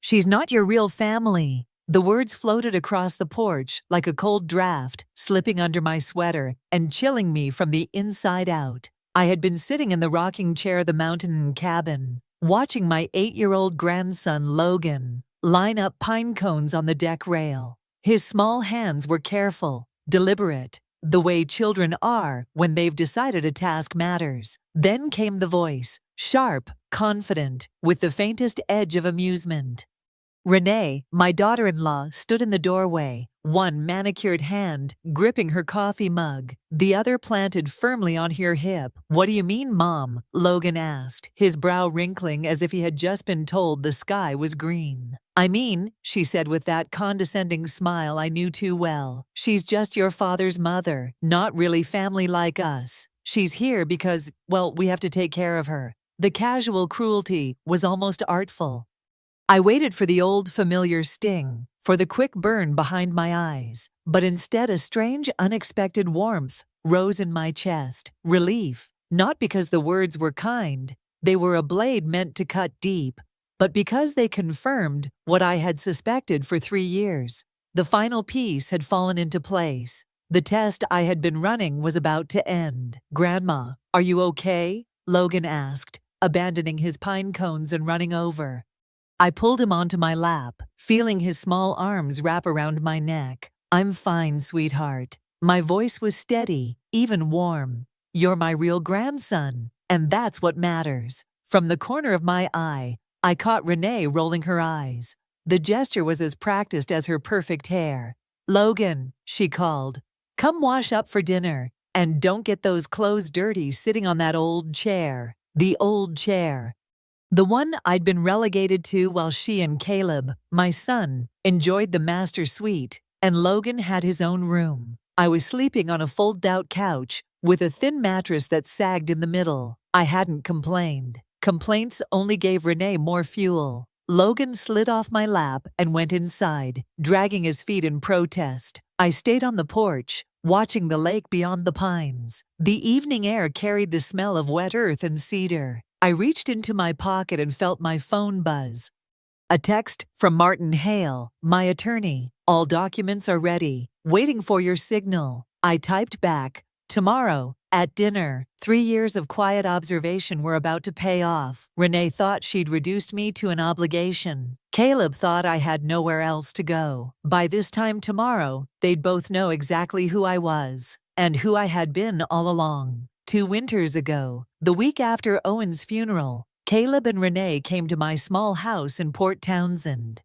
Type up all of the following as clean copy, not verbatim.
She's not your real family. The words floated across the porch like a cold draft, slipping under my sweater and chilling me from the inside out. I had been sitting in the rocking chair of the mountain cabin, watching my 8-year-old grandson, Logan, line up pine cones on the deck rail. His small hands were careful, deliberate, the way children are when they've decided a task matters. Then came the voice, sharp, confident, with the faintest edge of amusement. Renee, my daughter-in-law, stood in the doorway, one manicured hand gripping her coffee mug, the other planted firmly on her hip. "What do you mean, Mom?" Logan asked, his brow wrinkling as if he had just been told the sky was green. "I mean," she said with that condescending smile I knew too well, "she's just your father's mother, not really family like us. She's here because, well, we have to take care of her." The casual cruelty was almost artful. I waited for the old familiar sting, for the quick burn behind my eyes, but instead a strange, unexpected warmth rose in my chest. Relief, not because the words were kind, they were a blade meant to cut deep, but because they confirmed what I had suspected for 3 years. The final piece had fallen into place. The test I had been running was about to end. "Grandma, are you okay?" Logan asked, abandoning his pine cones and running over. I pulled him onto my lap, feeling his small arms wrap around my neck. "I'm fine, sweetheart." My voice was steady, even warm. "You're my real grandson, and that's what matters." From the corner of my eye, I caught Renee rolling her eyes. The gesture was as practiced as her perfect hair. "Logan," she called, "come wash up for dinner, and don't get those clothes dirty sitting on that old chair." The old chair. The one I'd been relegated to while she and Caleb, my son, enjoyed the master suite, and Logan had his own room. I was sleeping on a fold-out couch with a thin mattress that sagged in the middle. I hadn't complained. Complaints only gave Renee more fuel. Logan slid off my lap and went inside, dragging his feet in protest. I stayed on the porch, watching the lake beyond the pines. The evening air carried the smell of wet earth and cedar. I reached into my pocket and felt my phone buzz. A text from Martin Hale, my attorney. "All documents are ready, waiting for your signal." I typed back, "Tomorrow, at dinner." 3 years of quiet observation were about to pay off. Renee thought she'd reduced me to an obligation. Caleb thought I had nowhere else to go. By this time tomorrow, they'd both know exactly who I was, and who I had been all along. 2 winters ago, the week after Owen's funeral, Caleb and Renee came to my small house in Port Townsend.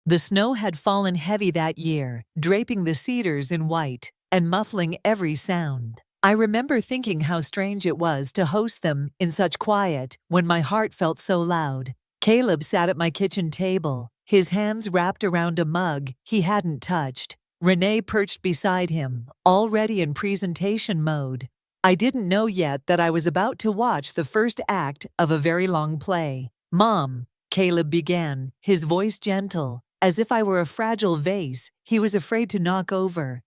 The snow had fallen heavy that year, draping the cedars in white and muffling every sound. I remember thinking how strange it was to host them in such quiet when my heart felt so loud. Caleb sat at my kitchen table, his hands wrapped around a mug he hadn't touched. Renee perched beside him, already in presentation mode. I didn't know yet that I was about to watch the first act of a very long play. "Mom," Caleb began, his voice gentle, as if I were a fragile vase he was afraid to knock over.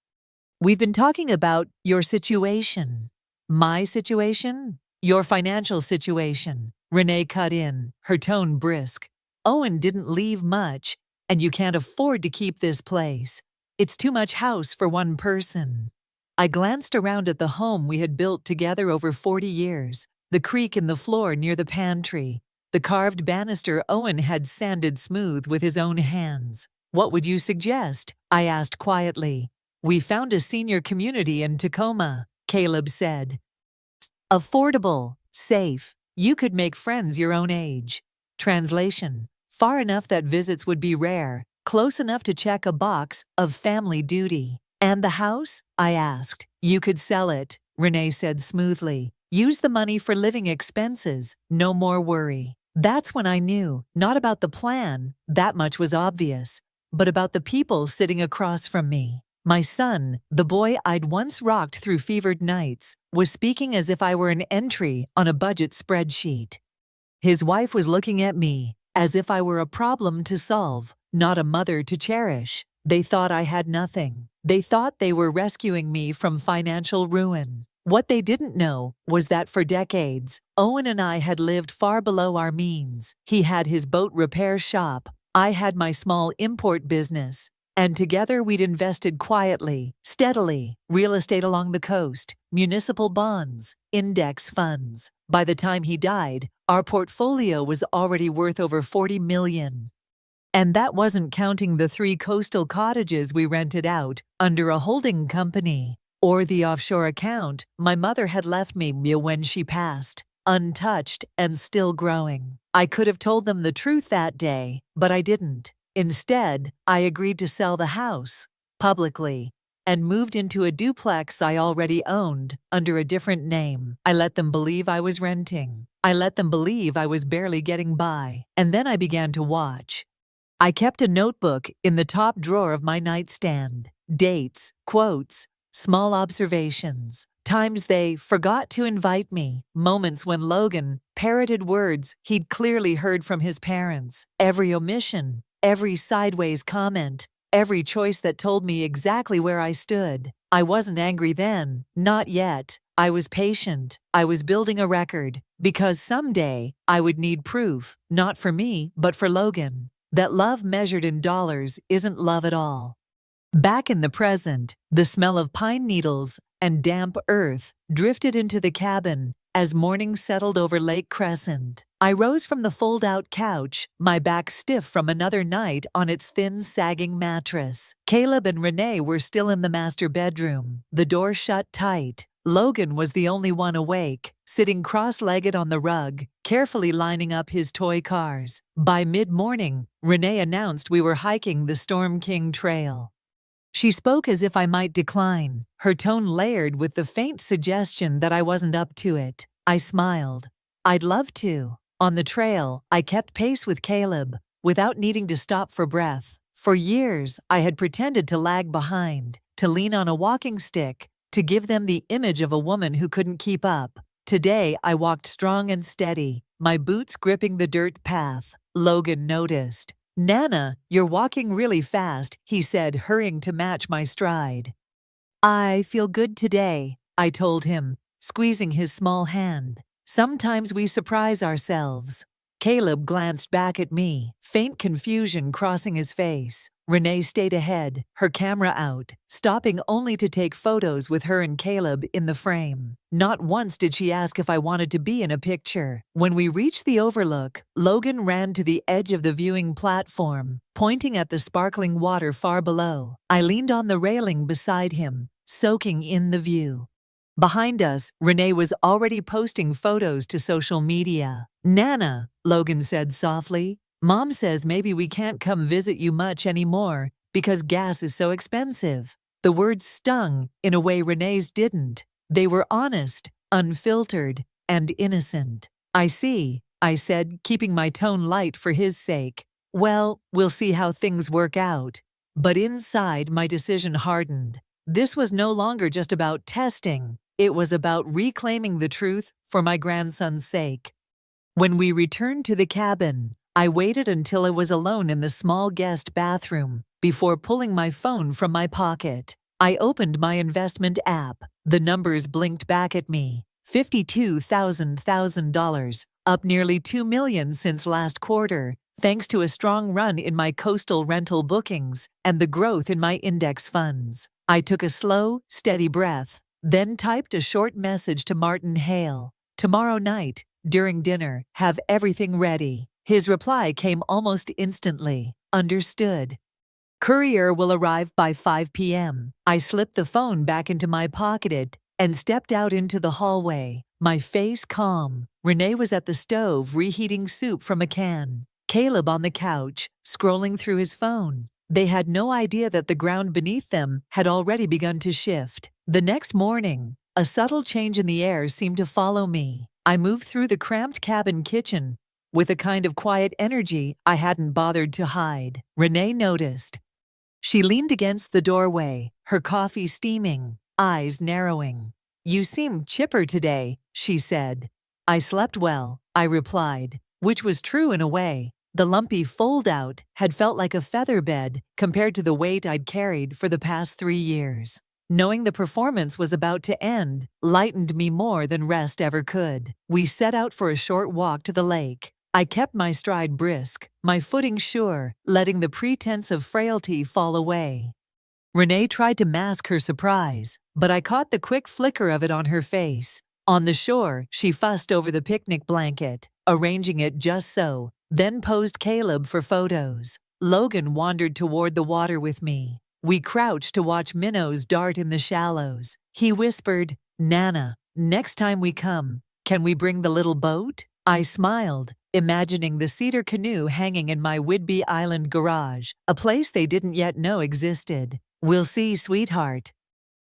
"We've been talking about your situation." "My situation?" "Your financial situation," Renee cut in, her tone brisk. "Owen didn't leave much, and you can't afford to keep this place. It's too much house for one person." I glanced around at the home we had built together over 40 years, the creak in the floor near the pantry, the carved banister Owen had sanded smooth with his own hands. "What would you suggest?" I asked quietly. "We found a senior community in Tacoma," Caleb said. "Affordable, safe, you could make friends your own age." Translation: far enough that visits would be rare, close enough to check a box of family duty. "And the house?" I asked. "You could sell it," Renee said smoothly. "Use the money for living expenses, no more worry." That's when I knew, not about the plan, that much was obvious, but about the people sitting across from me. My son, the boy I'd once rocked through fevered nights, was speaking as if I were an entry on a budget spreadsheet. His wife was looking at me, as if I were a problem to solve, not a mother to cherish. They thought I had nothing. They thought they were rescuing me from financial ruin. What they didn't know was that for decades, Owen and I had lived far below our means. He had his boat repair shop, I had my small import business, and together we'd invested quietly, steadily, real estate along the coast, municipal bonds, index funds. By the time he died, our portfolio was already worth over $40 million. And that wasn't counting the 3 coastal cottages we rented out under a holding company, or the offshore account my mother had left me when she passed, untouched and still growing. I could have told them the truth that day, but I didn't. Instead, I agreed to sell the house, publicly, and moved into a duplex I already owned, under a different name. I let them believe I was renting. I let them believe I was barely getting by. And then I began to watch. I kept a notebook in the top drawer of my nightstand. Dates, quotes, small observations, times they forgot to invite me, moments when Logan parroted words he'd clearly heard from his parents, every omission, every sideways comment, every choice that told me exactly where I stood. I wasn't angry then, not yet. I was patient. I was building a record, because someday I would need proof, not for me, but for Logan, that love measured in dollars isn't love at all. Back in the present, the smell of pine needles and damp earth drifted into the cabin as morning settled over Lake Crescent. I rose from the fold-out couch, my back stiff from another night on its thin, sagging mattress. Caleb and Renee were still in the master bedroom, the door shut tight. Logan was the only one awake, sitting cross-legged on the rug, carefully lining up his toy cars. By mid-morning, Renee announced we were hiking the Storm King Trail. She spoke as if I might decline, her tone layered with the faint suggestion that I wasn't up to it. I smiled. I'd love to. On the trail, I kept pace with Caleb, without needing to stop for breath. For years, I had pretended to lag behind, to lean on a walking stick, to give them the image of a woman who couldn't keep up. Today, I walked strong and steady, my boots gripping the dirt path. Logan noticed. "Nana, you're walking really fast," he said, hurrying to match my stride. "I feel good today," I told him, squeezing his small hand. "Sometimes we surprise ourselves." Caleb glanced back at me, faint confusion crossing his face. Renee stayed ahead, her camera out, stopping only to take photos with her and Caleb in the frame. Not once did she ask if I wanted to be in a picture. When we reached the overlook, Logan ran to the edge of the viewing platform, pointing at the sparkling water far below. I leaned on the railing beside him, soaking in the view. Behind us, Renee was already posting photos to social media. "Nana," Logan said softly, "Mom says maybe we can't come visit you much anymore because gas is so expensive." The words stung in a way Renee's didn't. They were honest, unfiltered, and innocent. "I see," I said, keeping my tone light for his sake. "Well, we'll see how things work out." But inside, my decision hardened. This was no longer just about testing. It was about reclaiming the truth for my grandson's sake. When we returned to the cabin, I waited until I was alone in the small guest bathroom before pulling my phone from my pocket. I opened my investment app. The numbers blinked back at me. $52,000, up nearly $2 million since last quarter, thanks to a strong run in my coastal rental bookings and the growth in my index funds. I took a slow, steady breath, then typed a short message to Martin Hale. "Tomorrow night, during dinner, have everything ready." His reply came almost instantly. "Understood. Courier will arrive by 5 p.m. I slipped the phone back into my pocket and stepped out into the hallway, my face calm. Renee was at the stove reheating soup from a can. Caleb on the couch, scrolling through his phone. They had no idea that the ground beneath them had already begun to shift. The next morning, a subtle change in the air seemed to follow me. I moved through the cramped cabin kitchen with a kind of quiet energy I hadn't bothered to hide. Renee noticed. She leaned against the doorway, her coffee steaming, eyes narrowing. "You seem chipper today," she said. "I slept well," I replied, which was true in a way. The lumpy fold-out had felt like a feather bed compared to the weight I'd carried for the past 3 years. Knowing the performance was about to end lightened me more than rest ever could. We set out for a short walk to the lake. I kept my stride brisk, my footing sure, letting the pretense of frailty fall away. Renee tried to mask her surprise, but I caught the quick flicker of it on her face. On the shore, she fussed over the picnic blanket, arranging it just so, then posed Caleb for photos. Logan wandered toward the water with me. We crouched to watch minnows dart in the shallows. He whispered, "Nana, next time we come, can we bring the little boat?" I smiled, imagining the cedar canoe hanging in my Whidbey Island garage, a place they didn't yet know existed. "We'll see, sweetheart.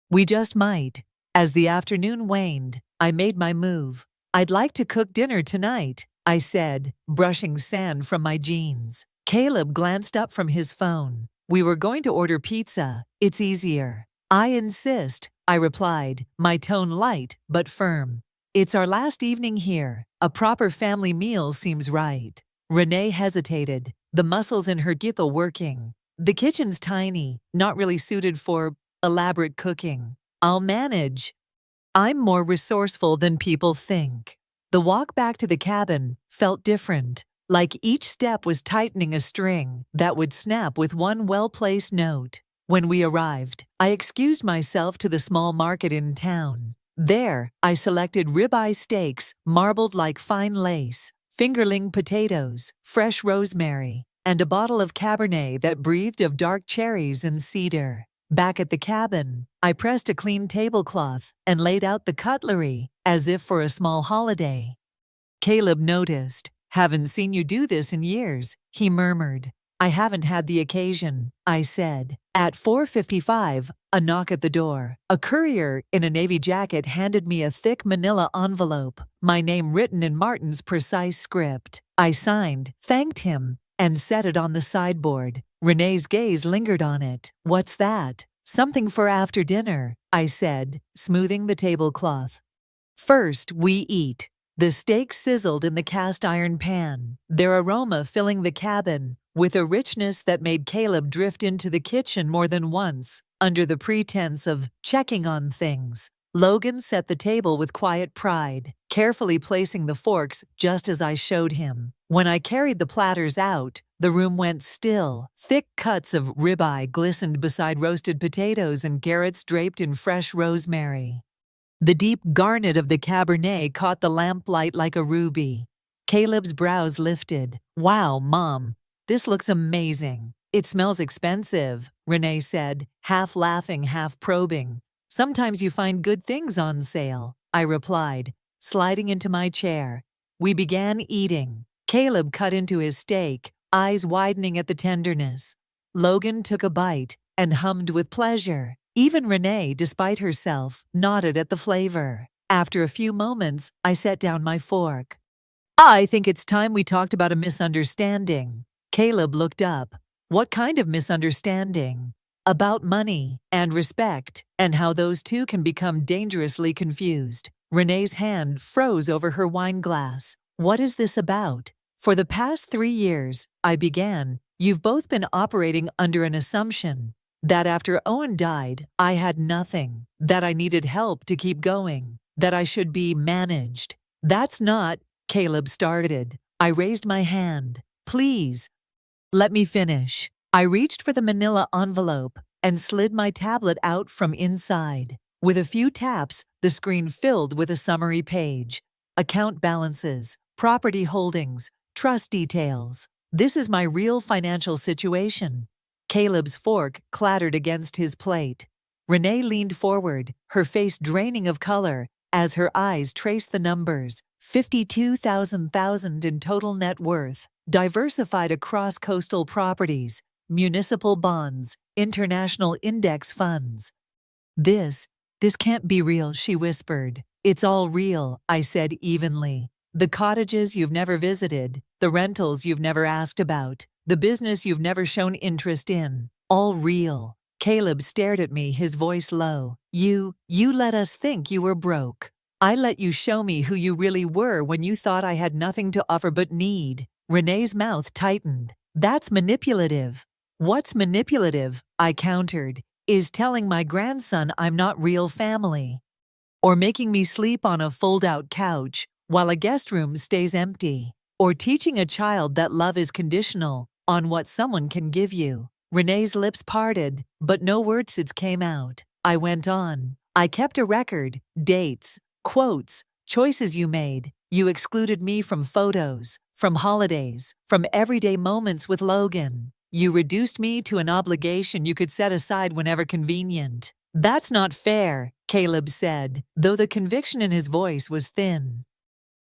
We just might." As the afternoon waned, I made my move. "I'd like to cook dinner tonight," I said, brushing sand from my jeans. Caleb glanced up from his phone. "We were going to order pizza. It's easier." "I insist," I replied, my tone light but firm. "It's our last evening here. A proper family meal seems right." Renee hesitated, the muscles in her gittle working. "The kitchen's tiny, not really suited for elaborate cooking. I'll manage." I'm more resourceful than people think. The walk back to the cabin felt different, like each step was tightening a string that would snap with one well-placed note. When we arrived, I excused myself to the small market in town. There, I selected ribeye steaks marbled like fine lace, fingerling potatoes, fresh rosemary, and a bottle of Cabernet that breathed of dark cherries and cedar. Back at the cabin, I pressed a clean tablecloth and laid out the cutlery, as if for a small holiday. Caleb noticed. "Haven't seen you do this in years," he murmured. "I haven't had the occasion," I said. At 4:55, a knock at the door. A courier in a navy jacket handed me a thick manila envelope, my name written in Martin's precise script. I signed, thanked him, and set it on the sideboard. Renee's gaze lingered on it. "What's that?" "Something for after dinner," I said, smoothing the tablecloth. "First, we eat." The steaks sizzled in the cast-iron pan, their aroma filling the cabin with a richness that made Caleb drift into the kitchen more than once, under the pretense of checking on things. Logan set the table with quiet pride, carefully placing the forks just as I showed him. When I carried the platters out, the room went still. Thick cuts of ribeye glistened beside roasted potatoes and carrots draped in fresh rosemary. The deep garnet of the Cabernet caught the lamplight like a ruby. Caleb's brows lifted. "Wow, Mom, this looks amazing." "It smells expensive," Renee said, half laughing, half probing. "Sometimes you find good things on sale," I replied, sliding into my chair. We began eating. Caleb cut into his steak, eyes widening at the tenderness. Logan took a bite and hummed with pleasure. Even Renee, despite herself, nodded at the flavor. After a few moments, I set down my fork. "I think it's time we talked about a misunderstanding." Caleb looked up. "What kind of misunderstanding?" "About money and respect, and how those two can become dangerously confused." Renee's hand froze over her wine glass. "What is this about?" "For the past 3 years," I began, "you've both been operating under an assumption that after Owen died, I had nothing, that I needed help to keep going, that I should be managed." "That's not," Caleb started. I raised my hand. "Please, let me finish." I reached for the manila envelope and slid my tablet out from inside. With a few taps, the screen filled with a summary page. Account balances, property holdings, trust details. This is my real financial situation. Caleb's fork clattered against his plate. Renee leaned forward, her face draining of color, as her eyes traced the numbers. 52,000 in total net worth, diversified across coastal properties, municipal bonds, international index funds. This can't be real," she whispered. "It's all real," I said evenly. "The cottages you've never visited, the rentals you've never asked about, the business you've never shown interest in, all real." Caleb stared at me, his voice low. You let us think you were broke. I let you show me who you really were when you thought I had nothing to offer but need." Renee's mouth tightened. "That's manipulative." "What's manipulative," I countered, "is telling my grandson I'm not real family. Or making me sleep on a fold-out couch while a guest room stays empty." or teaching a child that love is conditional on what someone can give you. Renee's lips parted, but no words came out. I went on. I kept a record, dates, quotes, choices you made. You excluded me from photos, from holidays, from everyday moments with Logan. You reduced me to an obligation you could set aside whenever convenient. That's not fair, Caleb said, though the conviction in his voice was thin.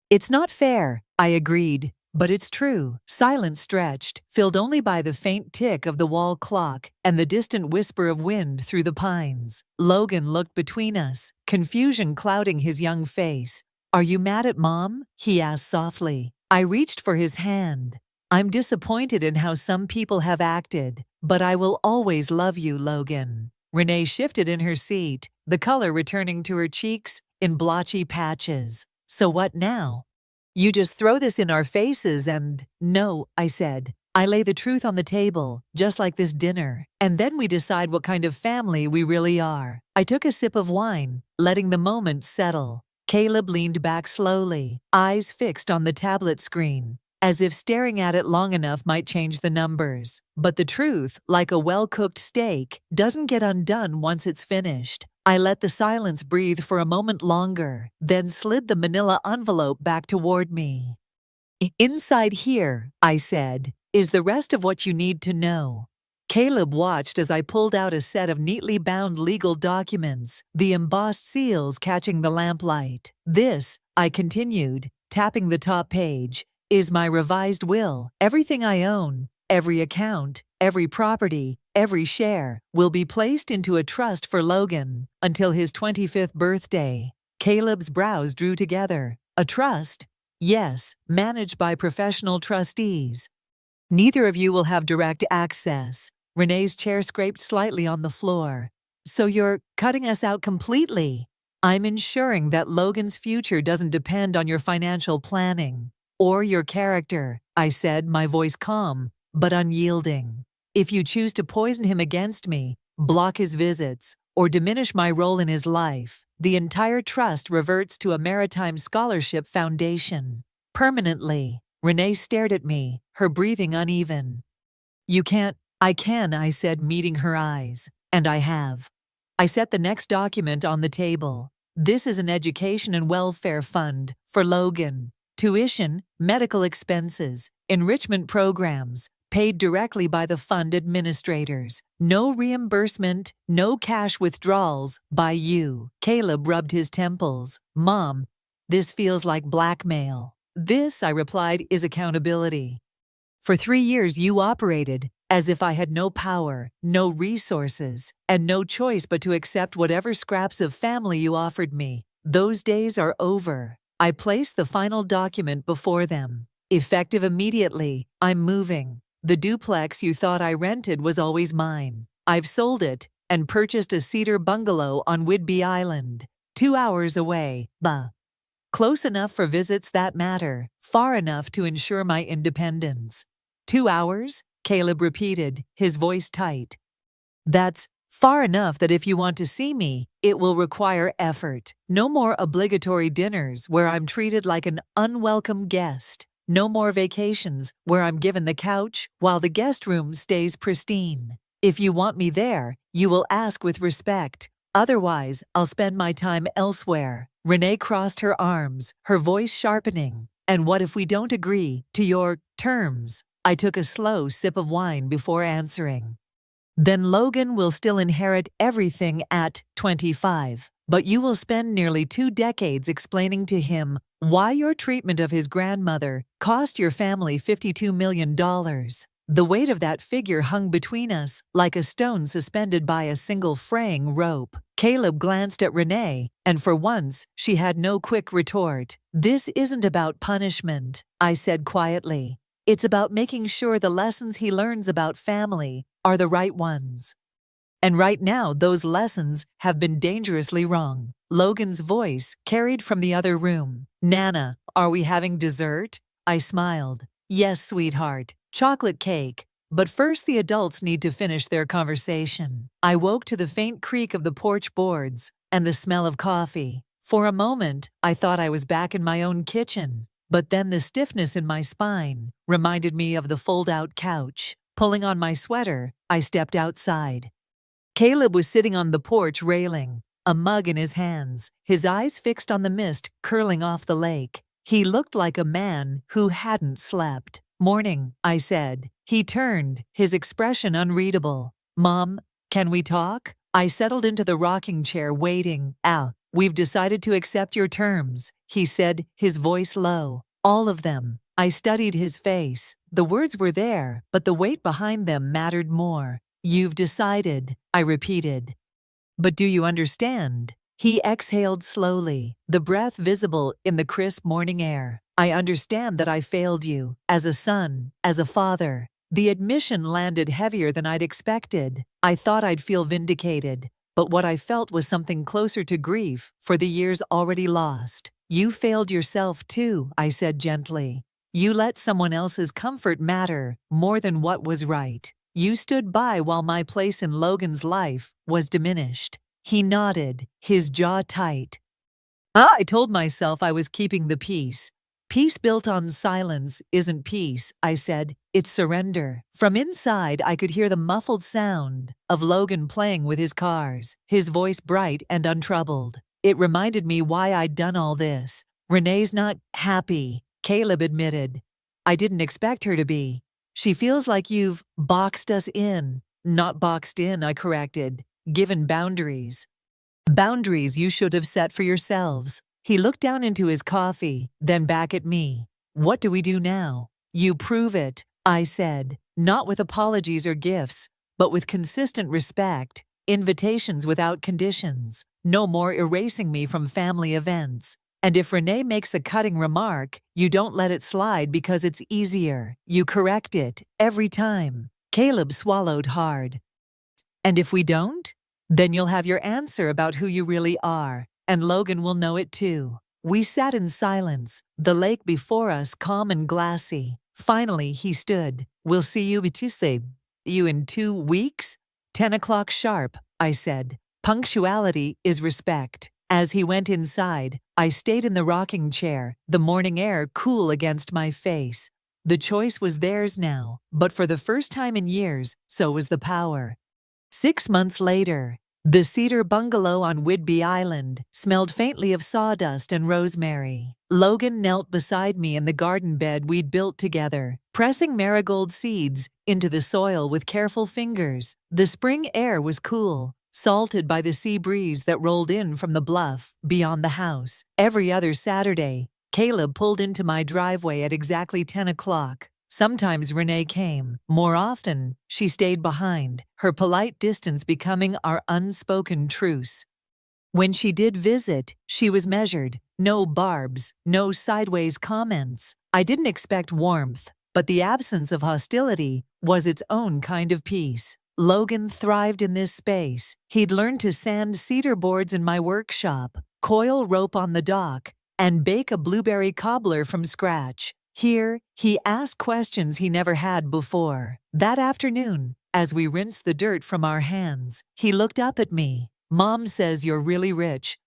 It's not fair, I agreed, but it's true. Silence stretched, filled only by the faint tick of the wall clock and the distant whisper of wind through the pines. Logan looked between us, confusion clouding his young face. Are you mad at Mom? He asked softly. I reached for his hand. I'm disappointed in how some people have acted, but I will always love you, Logan. Renee shifted in her seat, the color returning to her cheeks in blotchy patches. So what now? You just throw this in our faces and… No, I said. I lay the truth on the table, just like this dinner, and then we decide what kind of family we really are. I took a sip of wine, letting the moment settle. Caleb leaned back slowly, eyes fixed on the tablet screen, as if staring at it long enough might change the numbers. But the truth, like a well-cooked steak, doesn't get undone once it's finished. I let the silence breathe for a moment longer, then slid the manila envelope back toward me. Inside here, I said, is the rest of what you need to know. Caleb watched as I pulled out a set of neatly bound legal documents, the embossed seals catching the lamplight. This, I continued, tapping the top page, is my revised will. Everything I own, every account, every property, every share, will be placed into a trust for Logan until his 25th birthday. Caleb's brows drew together. A trust? Yes, managed by professional trustees. Neither of you will have direct access. Renee's chair scraped slightly on the floor. So you're cutting us out completely? I'm ensuring that Logan's future doesn't depend on your financial planning. Or your character, I said, my voice calm, but unyielding. If you choose to poison him against me, block his visits, or diminish my role in his life, the entire trust reverts to a maritime scholarship foundation. Permanently. Renee stared at me, her breathing uneven. You can't. I can, I said, meeting her eyes. And I have. I set the next document on the table. This is an education and welfare fund for Logan. Tuition, medical expenses, enrichment programs, paid directly by the fund administrators. No reimbursement, no cash withdrawals by you. Caleb rubbed his temples. Mom, this feels like blackmail. This, I replied, is accountability. For 3 years you operated as if I had no power, no resources, and no choice but to accept whatever scraps of family you offered me. Those days are over. I placed the final document before them. Effective immediately, I'm moving. The duplex you thought I rented was always mine. I've sold it and purchased a cedar bungalow on Whidbey Island, 2 hours away. Close enough for visits that matter, far enough to ensure my independence. 2 hours? Caleb repeated, his voice tight. That's far enough that if you want to see me, it will require effort. No more obligatory dinners where I'm treated like an unwelcome guest. No more vacations where I'm given the couch while the guest room stays pristine. If you want me there, you will ask with respect. Otherwise, I'll spend my time elsewhere. Renee crossed her arms, her voice sharpening. And what if we don't agree to your terms? I took a slow sip of wine before answering. Then Logan will still inherit everything at 25, but you will spend nearly 2 decades explaining to him why your treatment of his grandmother cost your family $52 million. The weight of that figure hung between us like a stone suspended by a single fraying rope. Caleb glanced at Renee, and for once, she had no quick retort. This isn't about punishment, I said quietly. It's about making sure the lessons he learns about family are the right ones. And right now, those lessons have been dangerously wrong. Logan's voice carried from the other room. Nana, are we having dessert? I smiled. Yes, sweetheart. Chocolate cake. But first the adults need to finish their conversation. I woke to the faint creak of the porch boards and the smell of coffee. For a moment, I thought I was back in my own kitchen. But then the stiffness in my spine reminded me of the fold-out couch. Pulling on my sweater, I stepped outside. Caleb was sitting on the porch railing, a mug in his hands, his eyes fixed on the mist curling off the lake. He looked like a man who hadn't slept. "Morning," I said. He turned, his expression unreadable. "Mom, can we talk?" I settled into the rocking chair, waiting. We've decided to accept your terms," he said, his voice low. "All of them." I studied his face. The words were there, but the weight behind them mattered more. "You've decided," I repeated. "But do you understand?" He exhaled slowly, the breath visible in the crisp morning air. "I understand that I failed you, as a son, as a father." The admission landed heavier than I'd expected. I thought I'd feel vindicated, but what I felt was something closer to grief for the years already lost. "You failed yourself too," I said gently. "You let someone else's comfort matter more than what was right. You stood by while my place in Logan's life was diminished." He nodded, his jaw tight. I told myself I was keeping the peace. "Peace built on silence isn't peace," I said. "It's surrender." From inside, I could hear the muffled sound of Logan playing with his cars, his voice bright and untroubled. It reminded me why I'd done all this. "Renee's not happy," Caleb admitted. "I didn't expect her to be. She feels like you've boxed us in." "Not boxed in," I corrected. "Given boundaries. Boundaries you should have set for yourselves." He looked down into his coffee, then back at me. "What do we do now?" "You prove it," I said, not with apologies or gifts, but with consistent respect, invitations without conditions, no more erasing me from family events. "And if Renee makes a cutting remark, you don't let it slide because it's easier. You correct it, every time." Caleb swallowed hard. "And if we don't? Then you'll have your answer about who you really are, and Logan will know it too." We sat in silence, the lake before us calm and glassy. Finally, he stood. "We'll see you in 2 weeks? 10 o'clock sharp," I said. "Punctuality is respect." As he went inside, I stayed in the rocking chair, the morning air cool against my face. The choice was theirs now, but for the first time in years, so was the power. 6 months later, the cedar bungalow on Whidbey Island smelled faintly of sawdust and rosemary. Logan knelt beside me in the garden bed we'd built together, pressing marigold seeds into the soil with careful fingers. The spring air was cool, salted by the sea breeze that rolled in from the bluff beyond the house. Every other Saturday, Caleb pulled into my driveway at exactly 10 o'clock. Sometimes Renee came. More often, she stayed behind, her polite distance becoming our unspoken truce. When she did visit, she was measured. No barbs, no sideways comments. I didn't expect warmth, but the absence of hostility was its own kind of peace. Logan thrived in this space. He'd learned to sand cedar boards in my workshop, coil rope on the dock, and bake a blueberry cobbler from scratch. Here, he asked questions he never had before. That afternoon, as we rinsed the dirt from our hands, he looked up at me. "Mom says you're really rich."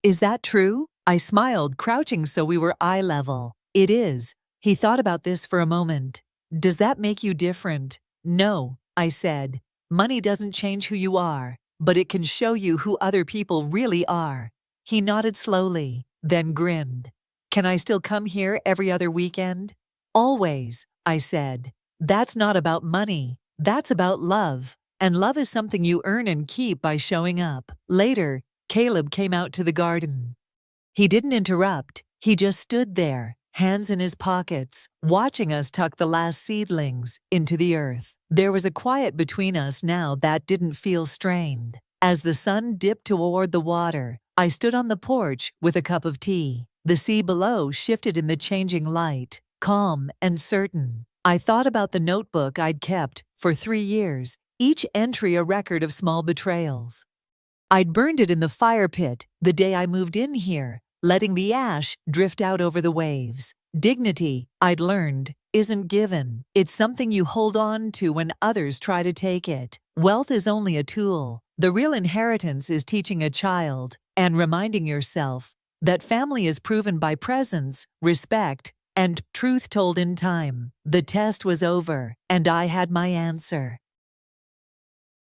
"Is that true?" I smiled, crouching so we were eye level. "It is." He thought about this for a moment. "Does that make you different?" "No," I said. "Money doesn't change who you are, but it can show you who other people really are." He nodded slowly, then grinned. "Can I still come here every other weekend?" "Always," I said. "That's not about money. That's about love. And love is something you earn and keep by showing up." Later, Caleb came out to the garden. He didn't interrupt. He just stood there, hands in his pockets, watching us tuck the last seedlings into the earth. There was a quiet between us now that didn't feel strained. As the sun dipped toward the water, I stood on the porch with a cup of tea. The sea below shifted in the changing light, calm and certain. I thought about the notebook I'd kept for 3 years, each entry a record of small betrayals. I'd burned it in the fire pit the day I moved in here, letting the ash drift out over the waves. Dignity, I'd learned, isn't given. It's something you hold on to when others try to take it. Wealth is only a tool. The real inheritance is teaching a child and reminding yourself that family is proven by presence, respect, And truth told in time, the test was over, and I had my answer.